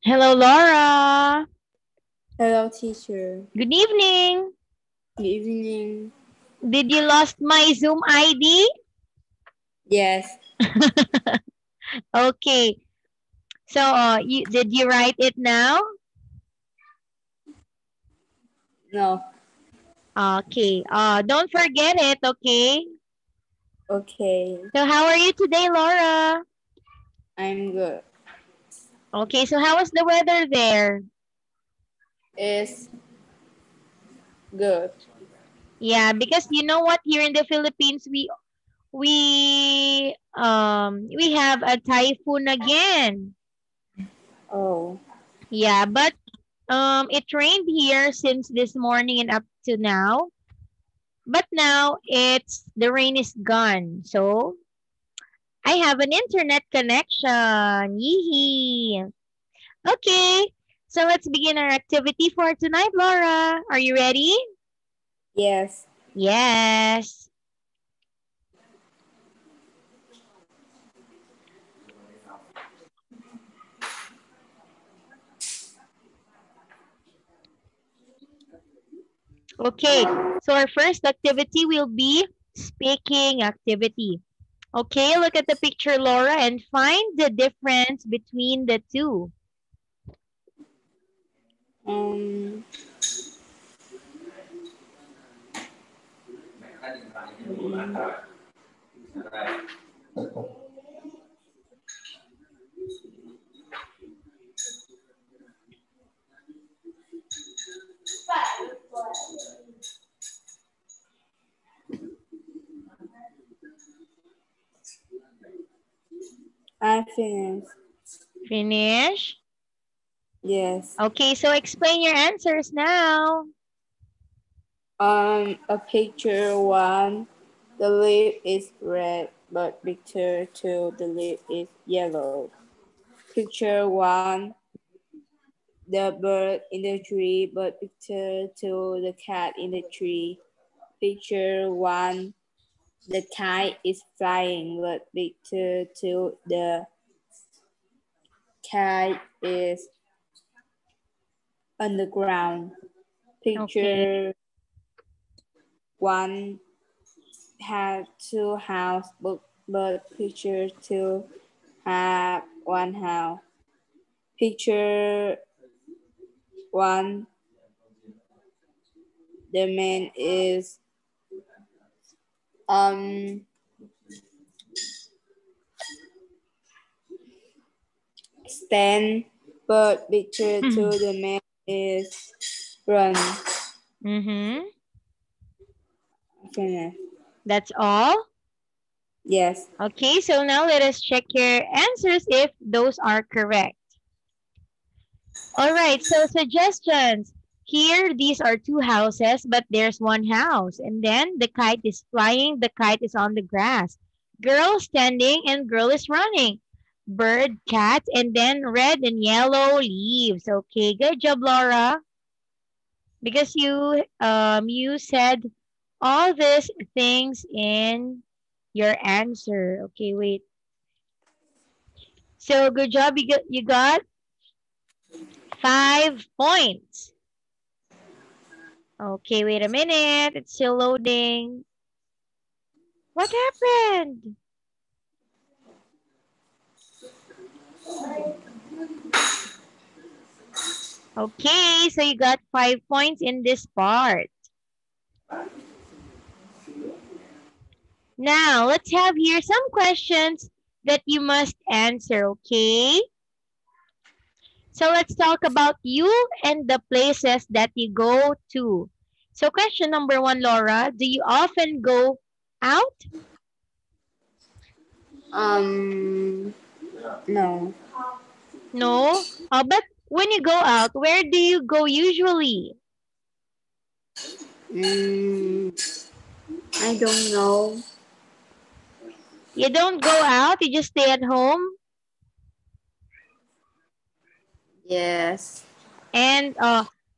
Hello, Laura. Hello, teacher. Good evening. Good evening. Did you lost my Zoom ID? Yes. Okay. So, did you write it now? No. Okay. Don't forget it, okay? Okay. So, how are you today, Laura? I'm good. Okay, so how is the weather there? It's good. Yeah, because you know what, here in the Philippines, we have a typhoon again. Oh. Yeah, but it rained here since this morning and up to now. But now the rain is gone. So I have an internet connection. Yee. Okay. So let's begin our activity for tonight, Laura. Are you ready? Yes. Yes. Okay. So our first activity will be speaking activity. Okay, look at the picture, Laura, and find the difference between the two. Um. I finished. Finish. Yes. Okay, so explain your answers now. A picture one, the leaf is red, but picture two, the leaf is yellow. Picture one, the bird in the tree, but picture two, the cat in the tree. Picture one, the kite is flying, but picture two, the kite is on the ground. Okay. Picture one have two house, but picture two have one house. Picture one, the man is um stand, but picture two, the man is run. Mm-hmm. Finish. That's all? Yes. Okay, so now let us check your answers if those are correct. All right, so suggestions. Here, these are two houses, but there's one house. And then the kite is flying, the kite is on the grass. Girl standing and girl is running. Bird, cat, and then red and yellow leaves. Okay, good job, Laura. Because you said all these things in your answer. Okay, wait. So good job. You got 5 points. Okay, wait a minute. It's still loading. What happened? Okay, so you got 5 points in this part. Now, let's have here some questions that you must answer, okay? So let's talk about you and the places that you go to. So question number 1, Laura, do you often go out? No. No. But when you go out, where do you go usually? Mm, I don't know. You don't go out, you just stay at home? Yes. And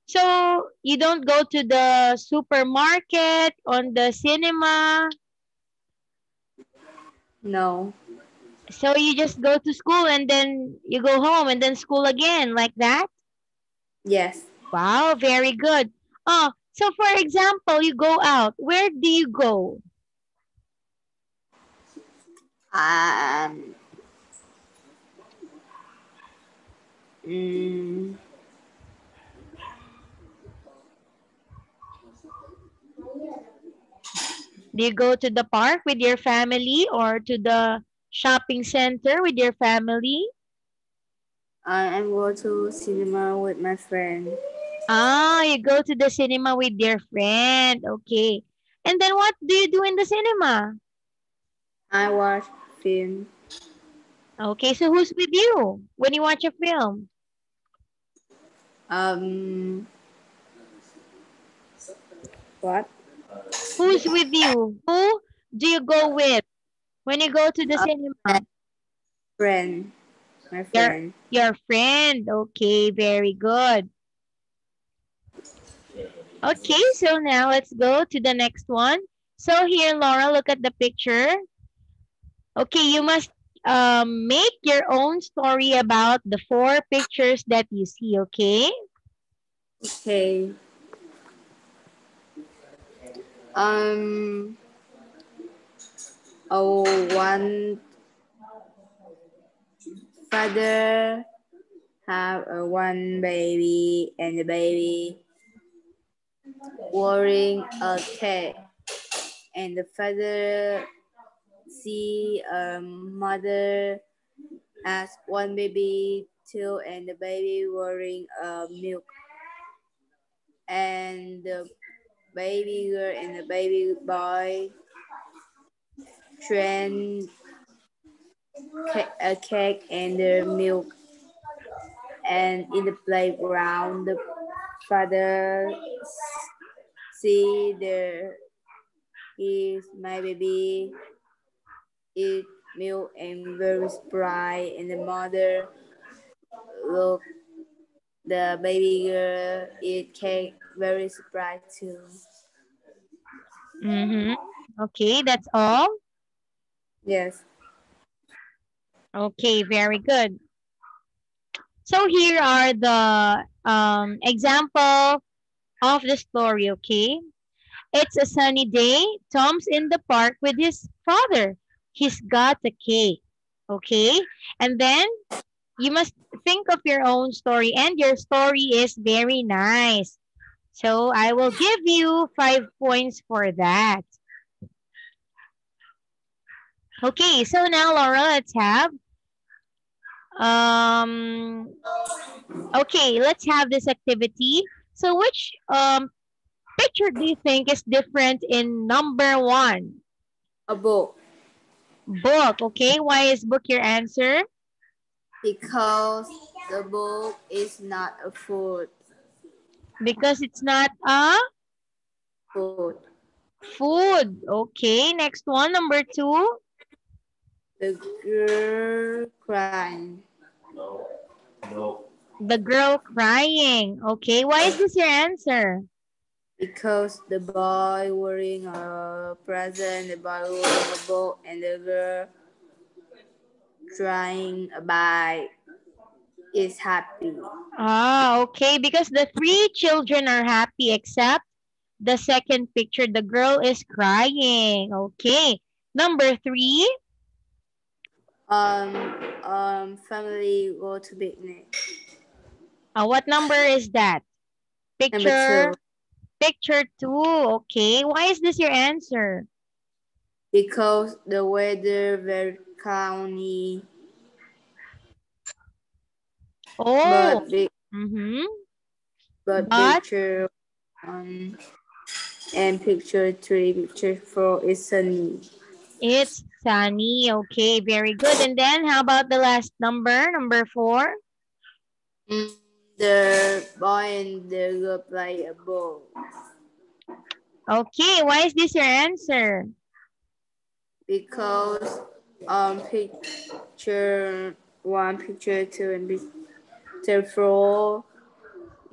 so you don't go to the supermarket, on the cinema? No. So you just go to school and then you go home and then school again, like that? Yes. Wow, very good. Oh, so for example, you go out. Where do you go? Um, mm, Do you go to the park with your family or to the shopping center with your family? I am go to cinema with my friend. Ah, you go to the cinema with your friend. Okay. And then what do you do in the cinema? I watch film. Okay, so who's with you when you watch a film? Um, what? Who's with you? Who do you go with when you go to the My cinema? friend. My Your friend. your friend. Okay, very good. Okay, so now let's go to the next one. So here, Laura, look at the picture. Okay, you must make your own story about the 4 pictures that you see, okay? Okay. Um. Oh, one father have one baby, and the baby wearing a cake, and the father see a mother has one baby too, and the baby wearing milk, and the baby girl and the baby boy train a cake and the milk, and in the playground the father see there is my baby eat milk and very bright, and the mother look the baby girl eat cake very surprised too. Mm-hmm. Okay, that's all. Yes. Okay, very good. So here are the example of the story, okay? It's a sunny day. Tom's in the park with his father. He's got a cake, okay? And then you must think of your own story, and your story is very nice. So I will give you 5 points for that. Okay, so now Laura, let's have um okay, let's have this activity. So which picture do you think is different in number 1? A book. Book, okay? Why is book your answer? Because the book is not a food. Because it's not a Food. food. Okay, next one, number 2. The girl crying. The girl crying. Okay, why is this your answer? Because the boy wearing a present, the boy wearing a book, and the girl trying a bite is happy. Ah, okay, because the 3 children are happy except the second picture, the girl is crying. Okay, number 3. Family go to picnic. What number is that? Number 2. Picture 2. Okay, why is this your answer? Because the weather very cloudy. Oh, But big, mm-hmm. but But picture 1 and picture 3, picture 4 is sunny. it's sunny. Okay, very good. And then how about the last number 4? The boy and the girl play a ball. Okay, why is this your answer? Because picture 1, picture 2, and picture 4,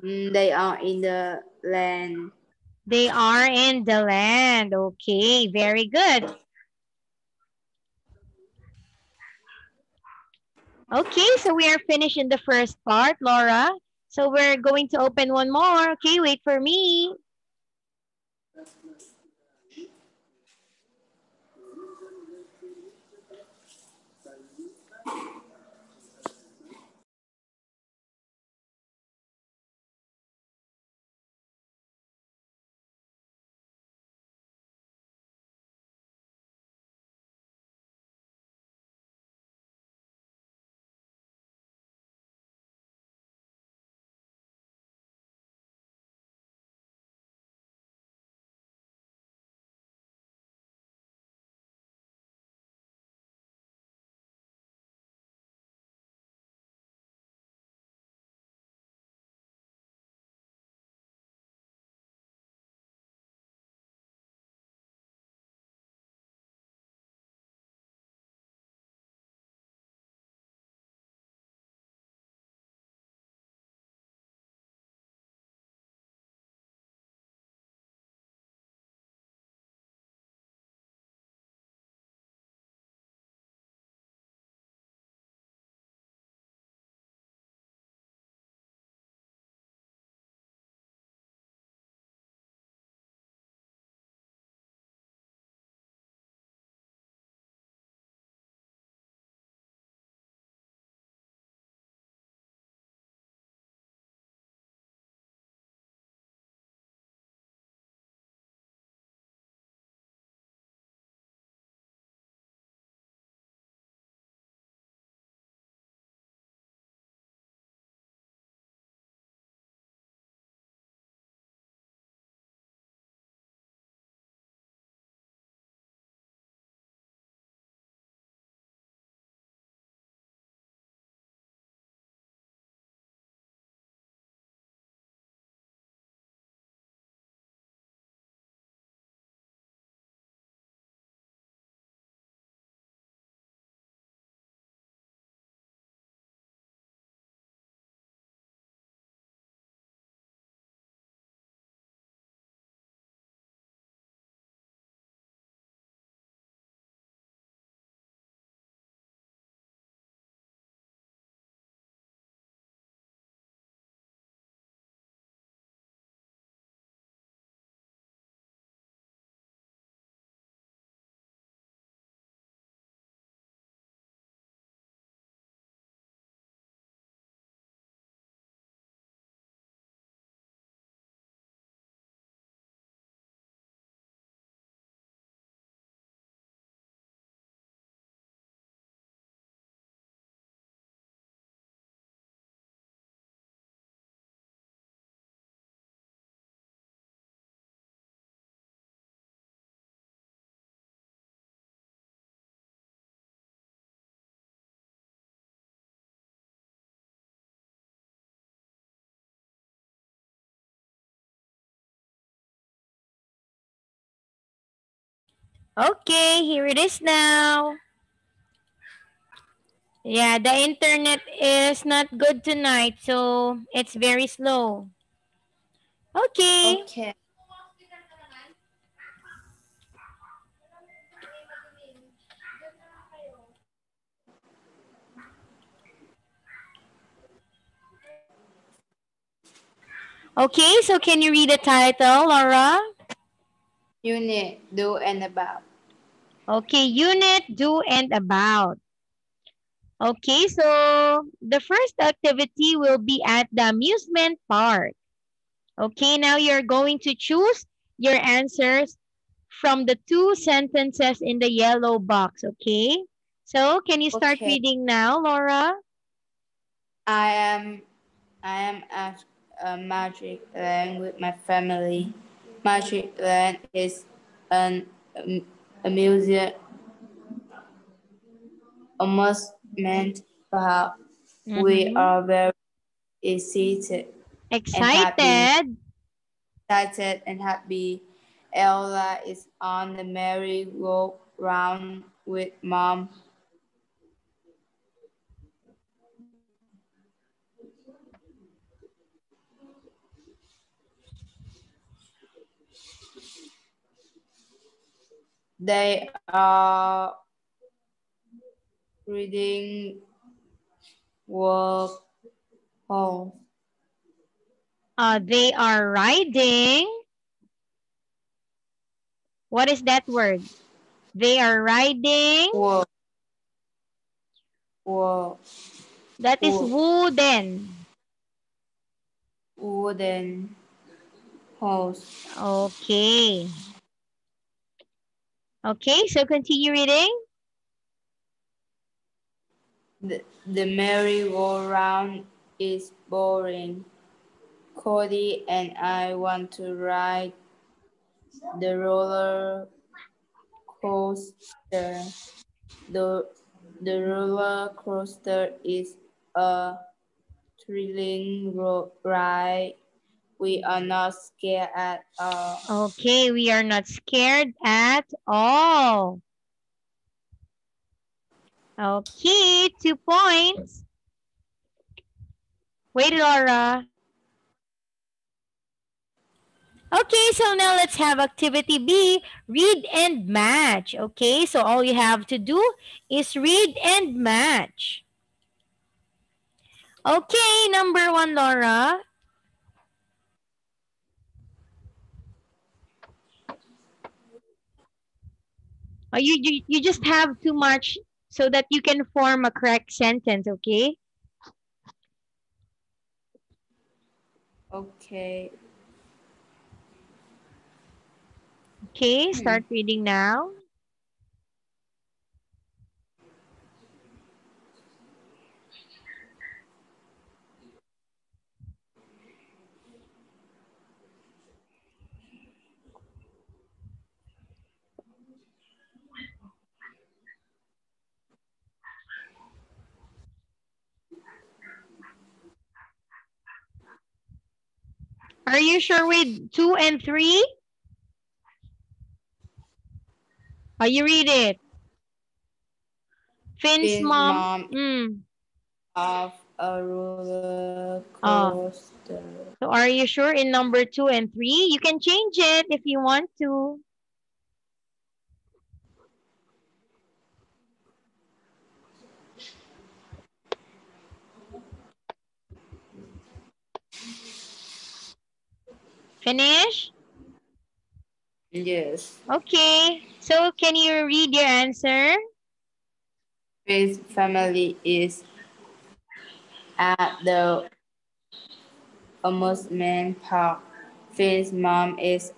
they are in the land. They are in the land. Okay, very good. Okay, so we are finished in the first part, Laura. So we're going to open one more. Okay, wait for me. Okay, here it is now. Yeah, the internet is not good tonight, so it's very slow. Okay. Okay. Okay, so can you read the title, Laura? Unit, do and about. Okay, unit, do, and about. Okay, so the first activity will be at the amusement park. Okay, now you're going to choose your answers from the two sentences in the yellow box, okay? So, can you start Okay. reading now, Laura? I am at a Magic Land with my family. Magic Land is an amusement amusement park. We Mm-hmm. are very excited and happy. Excited. Excited and happy. Ella is on the merry-go-round with mom. They are reading Walk home. They are riding. What is that word? They are riding. Walk. Walk. That is wooden. Wooden house. Okay. Okay, so continue reading. The merry-go-round is boring. Cody and I want to ride the roller coaster. The roller coaster is a thrilling ride. We are not scared at all. Okay, we are not scared at all. Okay, 2 points. Wait, Laura. Okay, so now let's have activity B, read and match. Okay, so all you have to do is read and match. Okay, number 1, Laura. You just have to match so that you can form a correct sentence, okay? Okay. Okay, start reading now. Are you sure with 2 and 3? You read it. Finn's mom. Of a roller Oh. coaster. So are you sure in number 2 and 3? You can change it if you want to. Finish? Yes. Okay. So can you read your answer? His family is at the amusement park. Finn's mom is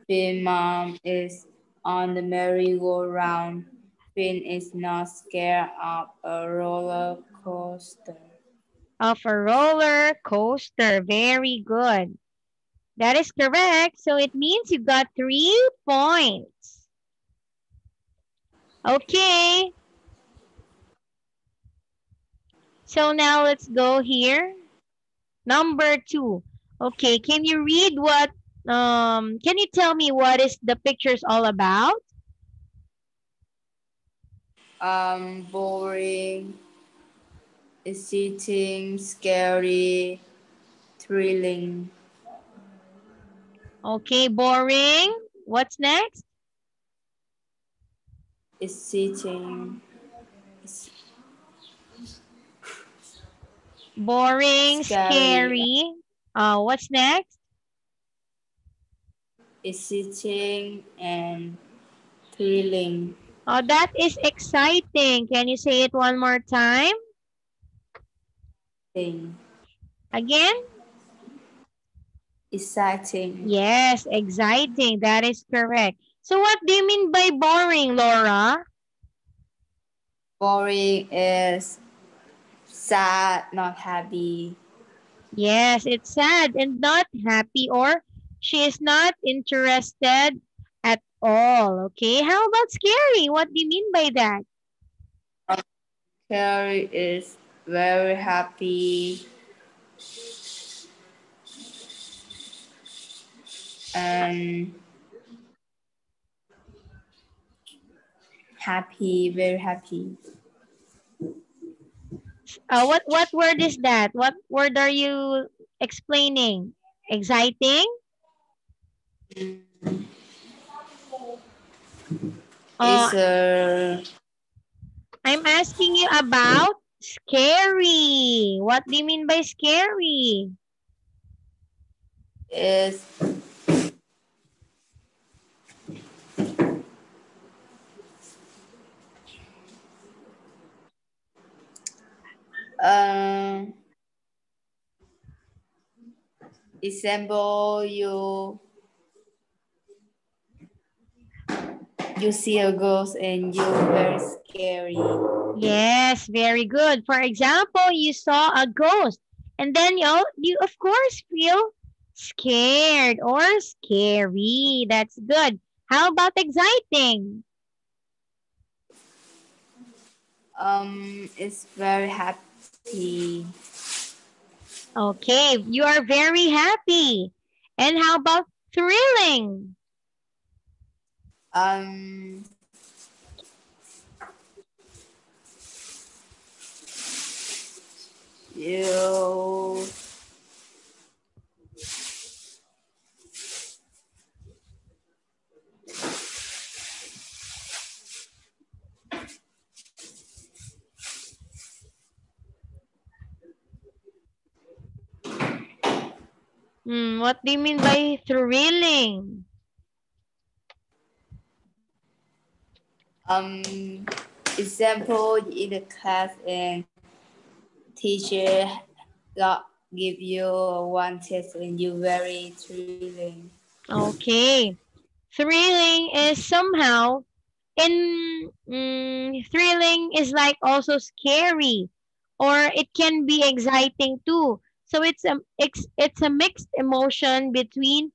Finn's mom is on the merry-go-round. Finn is not scared of a roller coaster. Of a roller coaster. Very good. That is correct. So it means you got 3 points. Okay. So now let's go here. Number 2. Okay, can you read what, can you tell me what is the pictures all about? Boring, exciting, scary, thrilling. Okay, boring. What's next? Exciting. Boring, Scary. scary. What's next? Exciting and thrilling. Oh, that is exciting. Can you say it one more time? Thing. Again? Exciting. Yes, exciting. That is correct. So what do you mean by boring, Laura? Boring is sad, not happy. Yes, it's sad and not happy, or she is not interested at all. Okay, how about scary? What do you mean by that? Carrie is very happy and very happy. What word is that? What word are you explaining? Exciting? It's I'm asking you about Scary. What do you mean by scary? Is example, you see a ghost and you're very scary. Yes, very good. For example, you saw a ghost and then you of course feel scared or scary. That's good. How about exciting? It's very happy. Okay, you are very happy. And how about thrilling? Um, you What do you mean by thrilling? example in the class and teacher give you one test and you very thrilling. Okay. Thrilling is somehow thrilling is like also scary or it can be exciting too. So it's a mixed emotion between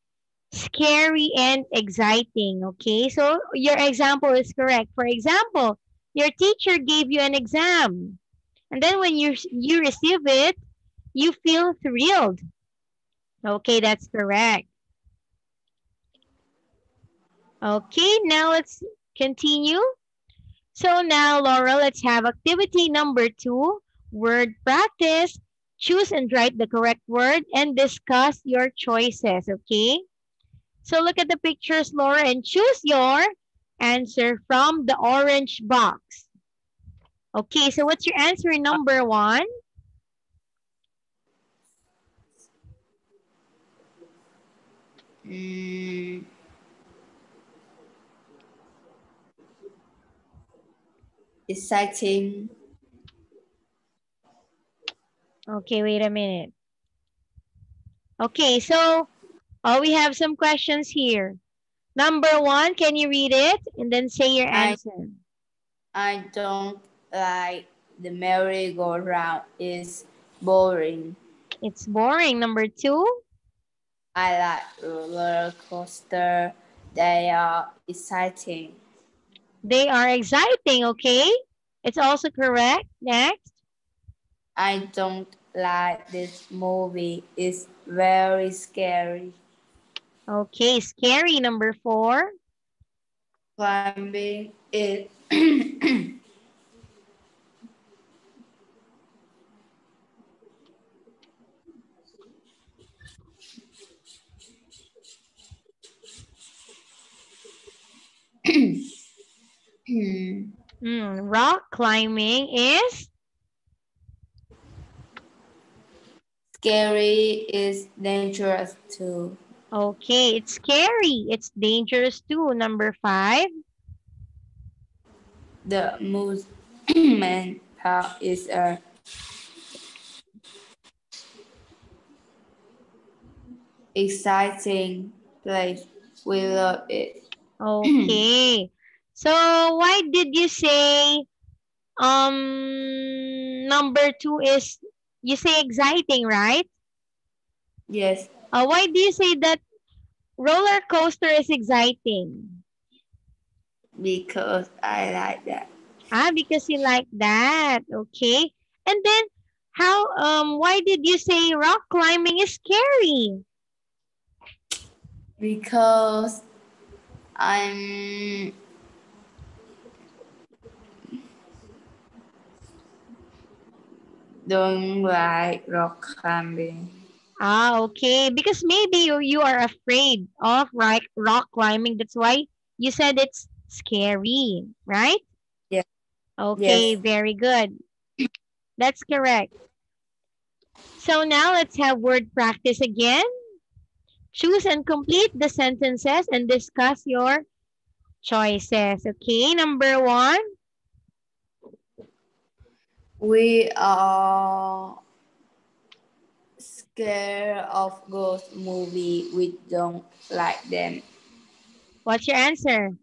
scary and exciting. Okay, so your example is correct. For example, your teacher gave you an exam and then when you receive it, you feel thrilled. Okay, that's correct. Okay, now let's continue. So now, Laura, let's have activity number 2, word practice. Choose and write the correct word and discuss your choices, okay? So look at the pictures, Laura, and choose your answer from the orange box. Okay, so what's your answer in number 1? Exciting. Okay, wait a minute. Okay, so we have some questions here. Number 1, can you read it and then say your answer? I don't like the merry-go-round. It's boring. It's boring. Number 2, I like roller coaster. They are exciting. they are exciting, okay? It's also correct. Next. I don't like this movie. It's very scary. Okay, scary. Number 4. Climbing it. Rock climbing is? Scary is dangerous too. Okay, it's scary. It's dangerous too. Number 5. The amusement park is a exciting place. We love it. Okay. So why did you say number 2 is, you say exciting, right? Yes, Why do you say that roller coaster is exciting? because I like that. Because you like that. Okay. And then why did you say rock climbing is scary? Because I'm don't like rock climbing. Okay. Because maybe you are afraid of rock climbing. That's why you said it's scary, right? Yes. Okay, Yes. very good. That's correct. So now let's have word practice again. Choose and complete the sentences and discuss your choices. Okay, number 1. We are scared of ghost movie. We don't like them. What's your answer?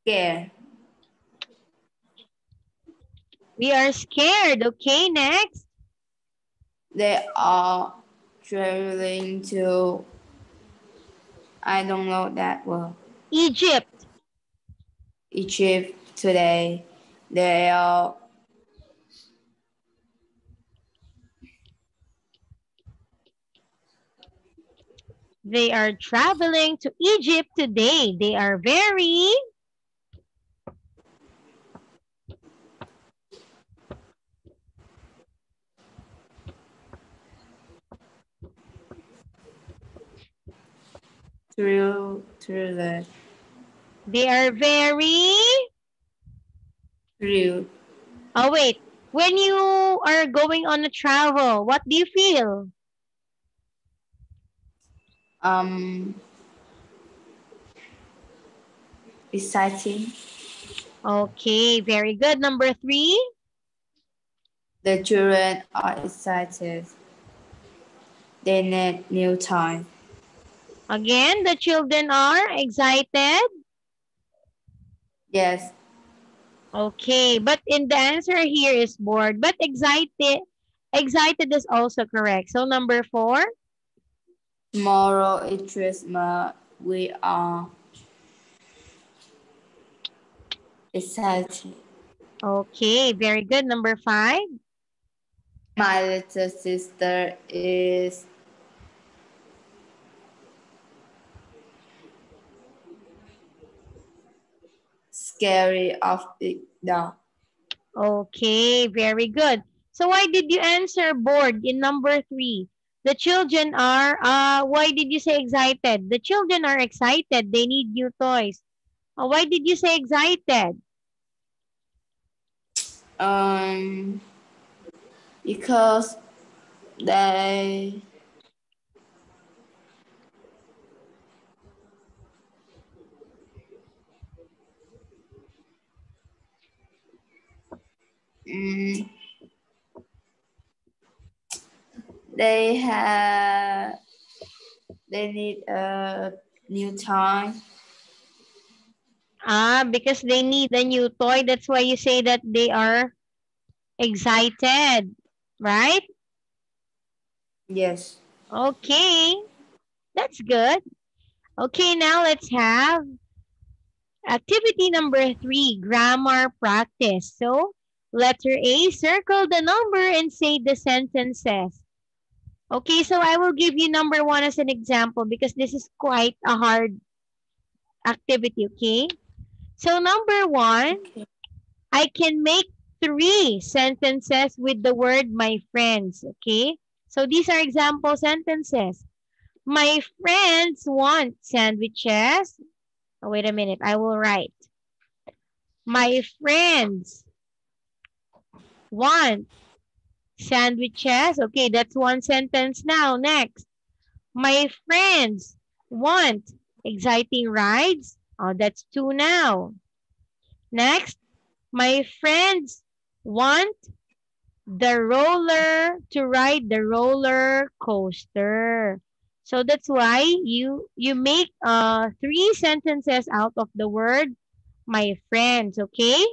Scared. We are scared. Okay, next. They are traveling to, I don't know that word, Egypt. Egypt today. They are They are traveling to Egypt today. They are very thrilled. They are very Thrilled. Oh wait. When you are going on a travel, what do you feel? Exciting. Okay, very good. Number 3. The children are excited. They need new time. Again, the children are excited. Yes. Okay, but in the answer here is bored, but excited is also correct. So number 4. Tomorrow is Christmas. We are excited. Okay, very good. Number 5. My little sister is scary of the dog. Okay, very good. So why did you answer bored in number 3? The children are, why did you say excited? The children are excited. They need new toys. Why did you say excited? Because they mm, they need a new time. Because they need a new toy. That's why you say that they are excited, right? Yes. Okay, that's good. Okay, now let's have activity number 3, grammar practice. So, letter A, circle the number and say the sentences. Okay, so I will give you number 1 as an example because this is quite a hard activity, okay? So, number 1, Okay. I can make 3 sentences with the word my friends, okay? So, these are example sentences. My friends want sandwiches. Oh, wait a minute, I will write. My friends want sandwiches. Okay, that's one sentence now. Next. My friends want exciting rides. Oh, that's 2 now. Next. My friends want to ride the roller coaster. So that's why you make 3 sentences out of the word my friends, okay?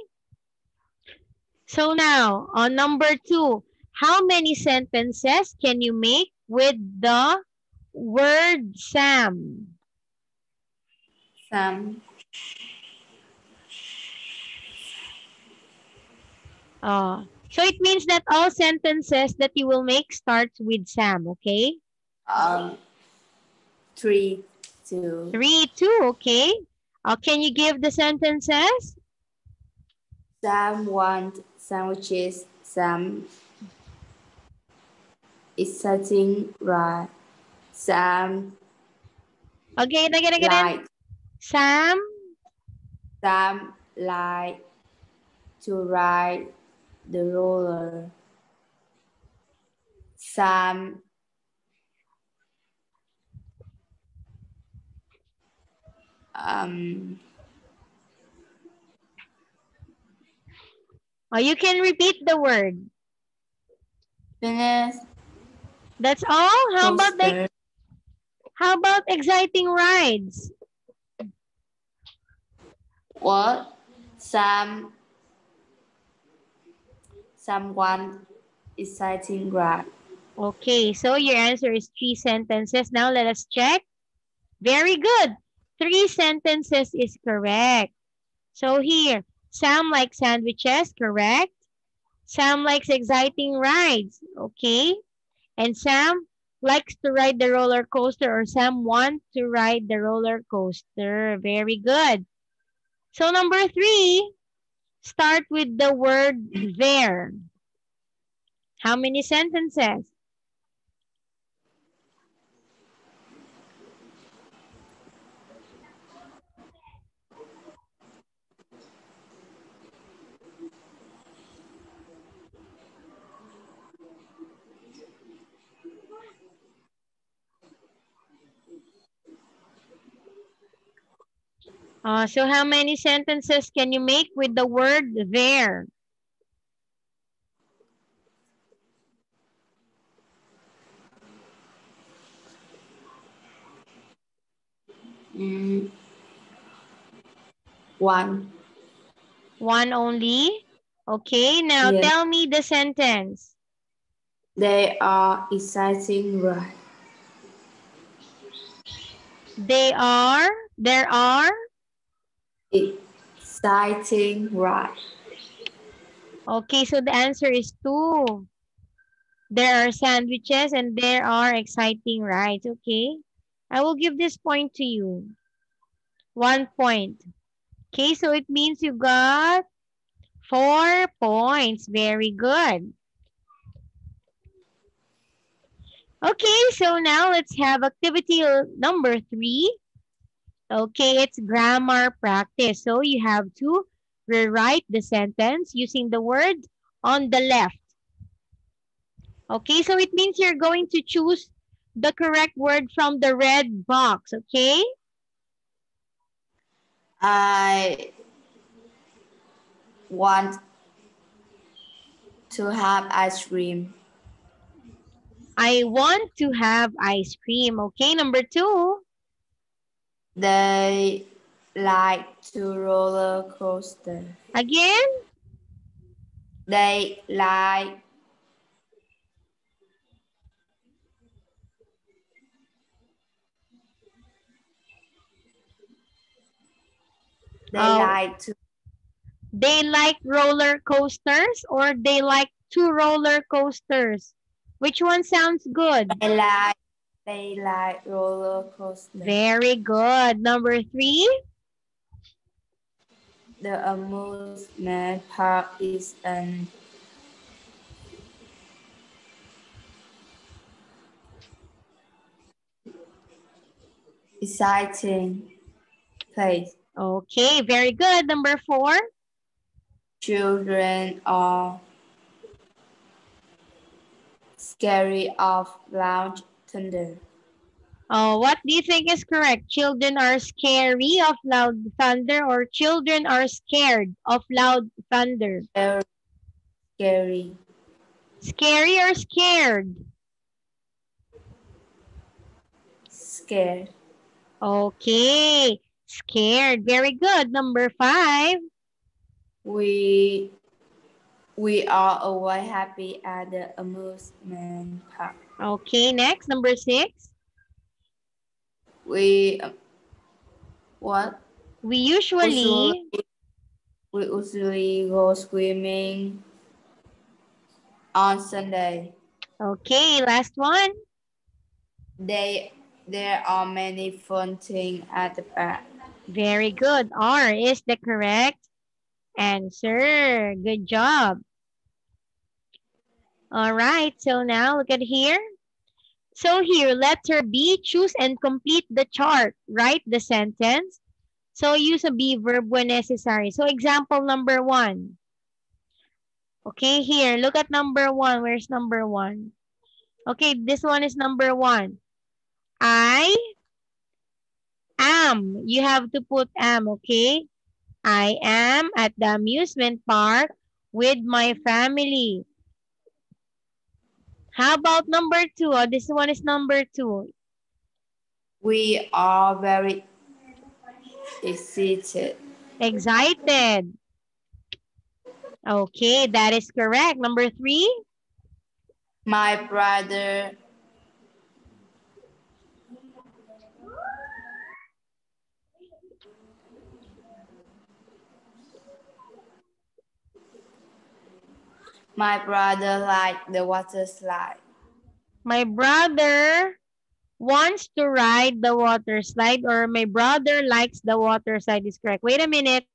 So now, on number 2, how many sentences can you make with the word Sam? Sam. So it means that all sentences that you will make starts with Sam, okay? 3, 2. 3, 2, okay? Can you give the sentences? Sam want sandwiches. Sam exciting ride. Sam Again. like Sam Sam like to ride the roller Sam Oh, you can repeat the word. finish That's all? coaster. How about exciting rides? What? Someone exciting ride. Okay, so your answer is 3 sentences. Now let us check. Very good. 3 sentences is correct. So here, Sam likes sandwiches, correct? Sam likes exciting rides, okay? And Sam likes to ride the roller coaster, or Sam wants to ride the roller coaster. Very good. So number 3, start with the word there. How many sentences? So how many sentences can you make with the word there? One. One only? Okay, now Yes. tell me the sentence. They are exciting ride. There are? Exciting ride. Okay, so the answer is 2. There are sandwiches and there are exciting rides, okay? I will give this point to you. 1 point. Okay, so it means you got 4 points. Very good. Okay, so now let's have activity number 3. Okay, it's grammar practice. So you have to rewrite the sentence using the word on the left. Okay, so it means you're going to choose the correct word from the red box, okay? I want to have ice cream. I want to have ice cream. Okay, number 2. They like to roller coaster. Again? They like to They like roller coasters or they like 2 roller coasters? Which one sounds good? they like roller coaster. Very good. Number 3. The amusement park is an exciting place. Okay, very good. Number 4. Children are scary of loud thunder. What do you think is correct? Children are scary of loud thunder or children are scared of loud thunder? Very scary. Scary or scared? Scared. Okay, scared. Very good. Number 5. We are always happy at the amusement park. Okay, next. Number 6. We what? We usually go swimming on Sunday. Okay, last one. There are many fun things at the park. Very good. R is the correct answer. Good job. All right, so now look at here. So here, letter B, choose and complete the chart. Write the sentence. So use a be verb when necessary. So example number 1. Okay, here, look at number 1. Where's number 1? Okay, this one is number 1. I am. You have to put am, okay? I am at the amusement park with my family. How about number 2? Oh, this one is number 2. We are very excited. Excited. Okay, that is correct. Number 3. My brother liked the water slide. My brother wants to ride the water slide, or my brother likes the water slide is correct. Wait a minute.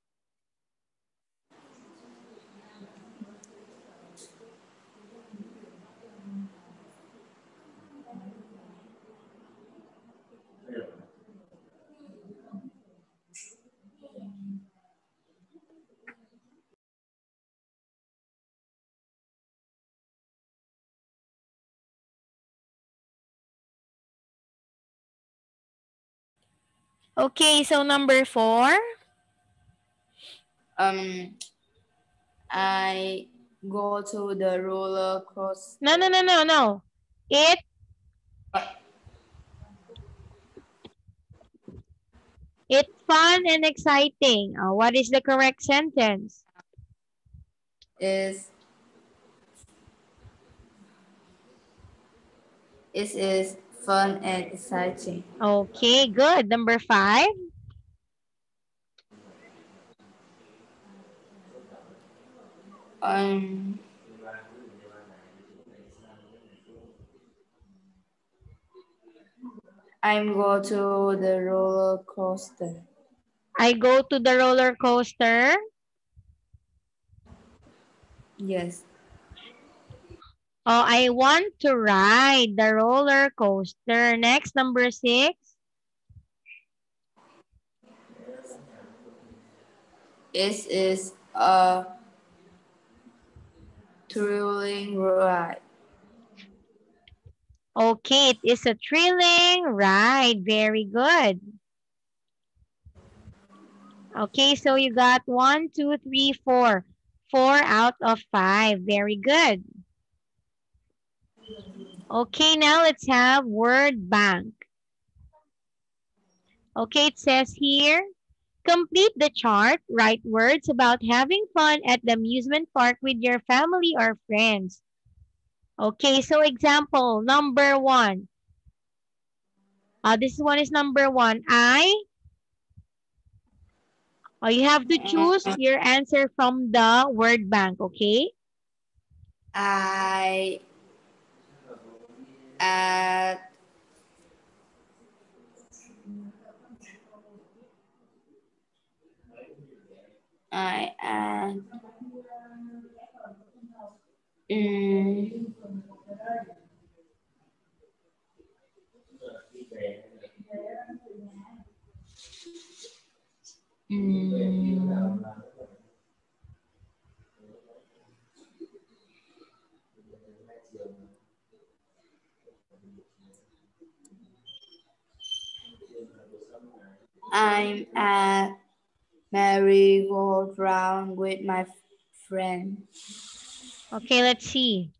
Okay, so number 4. I go to the roller coaster. No. It's fun and exciting. What is the correct sentence? It is fun and exciting. Okay, good. Number 5. I'm go to the roller coaster. I go to the roller coaster. Yes. Oh, I want to ride the roller coaster. Next, number 6. It is a thrilling ride. Okay, it is a thrilling ride. Very good. Okay, so you got 1, 2, 3, 4. 4 out of 5. Very good. Okay, now let's have word bank. Okay, it says here, complete the chart. Write words about having fun at the amusement park with your family or friends. Okay, so example, number 1. This one is number 1. You have to choose your answer from the word bank, okay? I at I at I'm at merry-go-round with my friend. Okay, let's see.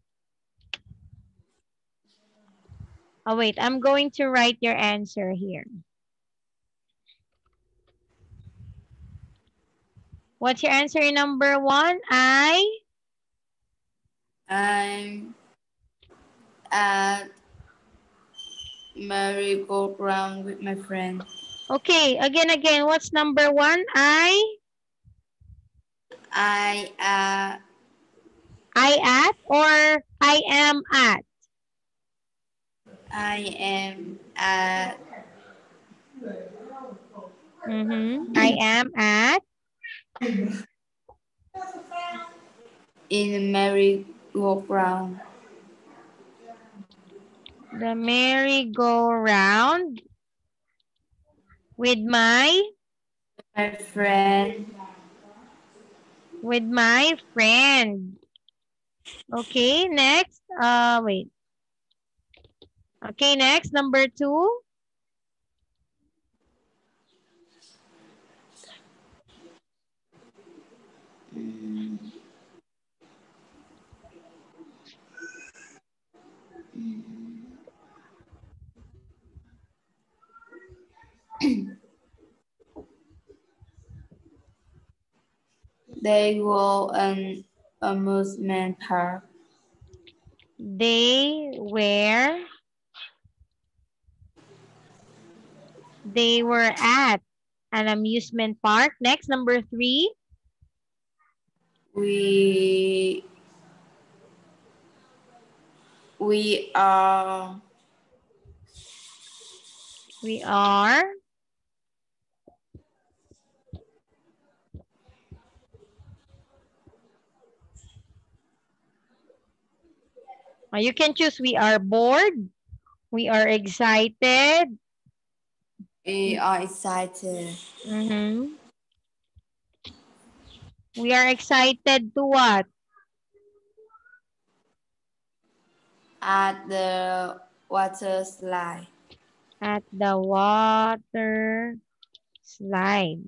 Oh, wait, I'm going to write your answer here. What's your answer in number 1? I'm at merry-go-round with my friend. Okay, again. What's number 1? I at or I am at? I am at I am at in the merry-go-round. the merry-go-round with my friend. With my friend. Okay, next. Wait. Okay, next, number 2. They go an amusement park. They were at an amusement park. Next, number 3. We are We are you can choose we are bored, we are excited. excited Mm-hmm. We are excited to what? at the water slide. At the water slide.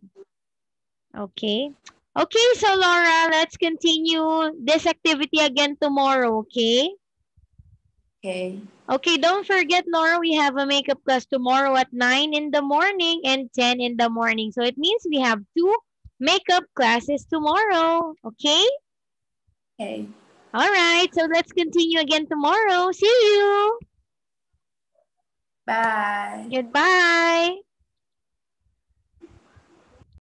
Okay. Okay, so Laura, let's continue this activity again tomorrow, okay? Okay. Okay, don't forget, Laura, we have a makeup class tomorrow at 9 in the morning and 10 in the morning. So it means we have 2 makeup classes tomorrow, okay? Okay. All right, so let's continue again tomorrow. See you. Bye. Goodbye.